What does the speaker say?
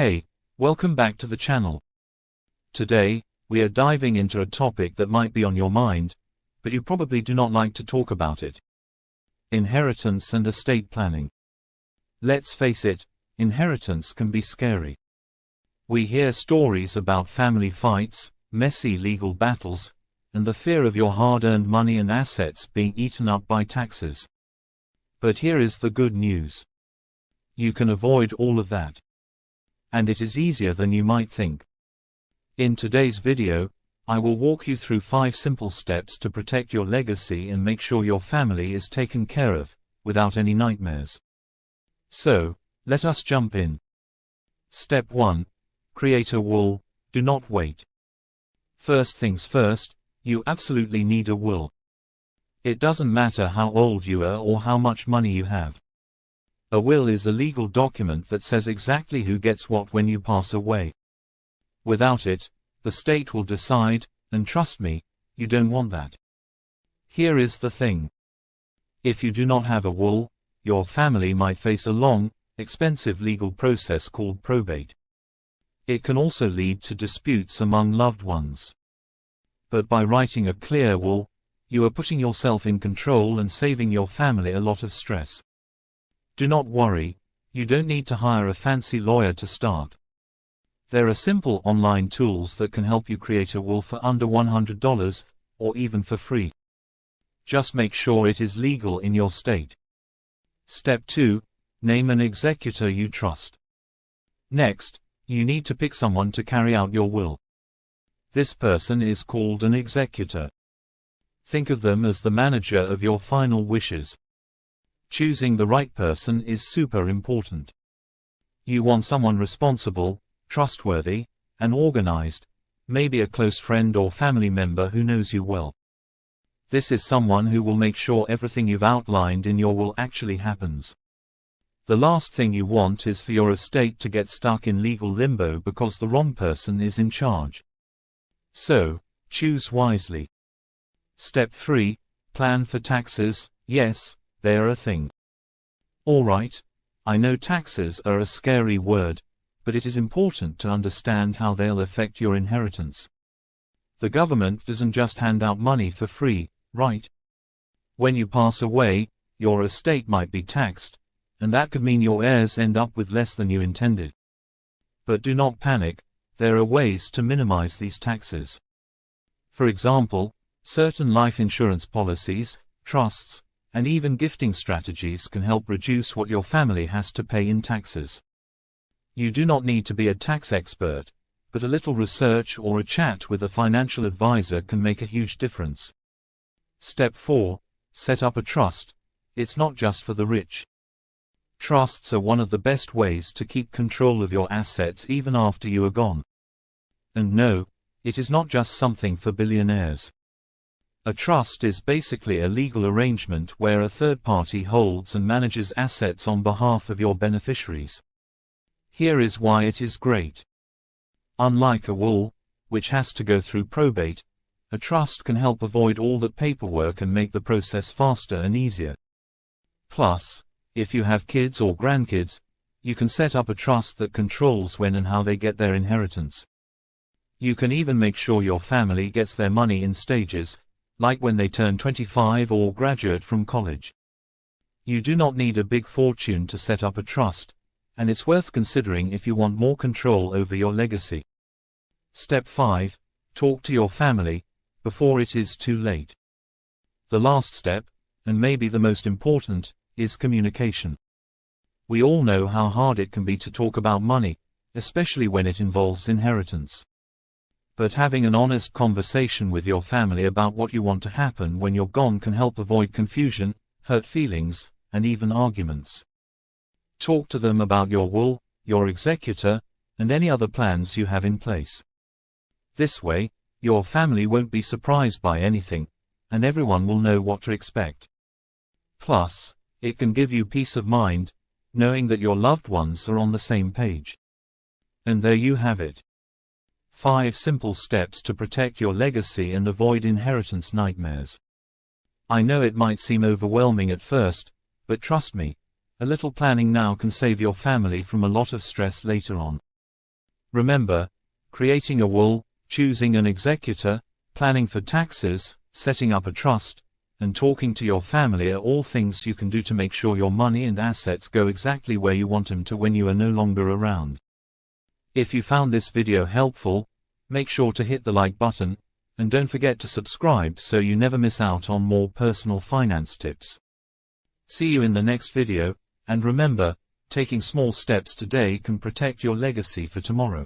Hey, welcome back to the channel. Today, we are diving into a topic that might be on your mind, but you probably do not like to talk about it. Inheritance and estate planning. Let's face it, inheritance can be scary. We hear stories about family fights, messy legal battles, and the fear of your hard-earned money and assets being eaten up by taxes. But here is the good news. You can avoid all of that. And it is easier than you might think. In today's video, I will walk you through 5 simple steps to protect your legacy and make sure your family is taken care of, without any nightmares. So, let us jump in. Step 1. Create a will. Do not wait. First things first, you absolutely need a will. It doesn't matter how old you are or how much money you have. A will is a legal document that says exactly who gets what when you pass away. Without it, the state will decide, and trust me, you don't want that. Here is the thing. If you do not have a will, your family might face a long, expensive legal process called probate. It can also lead to disputes among loved ones. But by writing a clear will, you are putting yourself in control and saving your family a lot of stress. Do not worry, you don't need to hire a fancy lawyer to start. There are simple online tools that can help you create a will for under $100, or even for free. Just make sure it is legal in your state. Step 2. Name an executor you trust. Next, you need to pick someone to carry out your will. This person is called an executor. Think of them as the manager of your final wishes. Choosing the right person is super important. You want someone responsible, trustworthy, and organized, maybe a close friend or family member who knows you well. This is someone who will make sure everything you've outlined in your will actually happens. The last thing you want is for your estate to get stuck in legal limbo because the wrong person is in charge. So, choose wisely. Step 3. Plan for taxes. Yes, they are a thing. Alright, I know taxes are a scary word, but it is important to understand how they'll affect your inheritance. The government doesn't just hand out money for free, right? When you pass away, your estate might be taxed, and that could mean your heirs end up with less than you intended. But do not panic, there are ways to minimize these taxes. For example, certain life insurance policies, trusts, and even gifting strategies can help reduce what your family has to pay in taxes. You do not need to be a tax expert, but a little research or a chat with a financial advisor can make a huge difference. Step 4. Set up a trust. It's not just for the rich. Trusts are one of the best ways to keep control of your assets even after you are gone. And no, it is not just something for billionaires. A trust is basically a legal arrangement where a third party holds and manages assets on behalf of your beneficiaries. Here is why it is great. Unlike a will, which has to go through probate, a trust can help avoid all that paperwork and make the process faster and easier. Plus, if you have kids or grandkids, you can set up a trust that controls when and how they get their inheritance. You can even make sure your family gets their money in stages, like when they turn 25 or graduate from college. You do not need a big fortune to set up a trust, and it's worth considering if you want more control over your legacy. Step 5. Talk to your family, before it is too late. The last step, and maybe the most important, is communication. We all know how hard it can be to talk about money, especially when it involves inheritance. But having an honest conversation with your family about what you want to happen when you're gone can help avoid confusion, hurt feelings, and even arguments. Talk to them about your will, your executor, and any other plans you have in place. This way, your family won't be surprised by anything, and everyone will know what to expect. Plus, it can give you peace of mind, knowing that your loved ones are on the same page. And there you have it. 5 simple steps to protect your legacy and avoid inheritance nightmares. I know it might seem overwhelming at first, but trust me, a little planning now can save your family from a lot of stress later on. Remember, creating a will, choosing an executor, planning for taxes, setting up a trust, and talking to your family are all things you can do to make sure your money and assets go exactly where you want them to when you are no longer around. If you found this video helpful, make sure to hit the like button, and don't forget to subscribe so you never miss out on more personal finance tips. See you in the next video, and remember, taking small steps today can protect your legacy for tomorrow.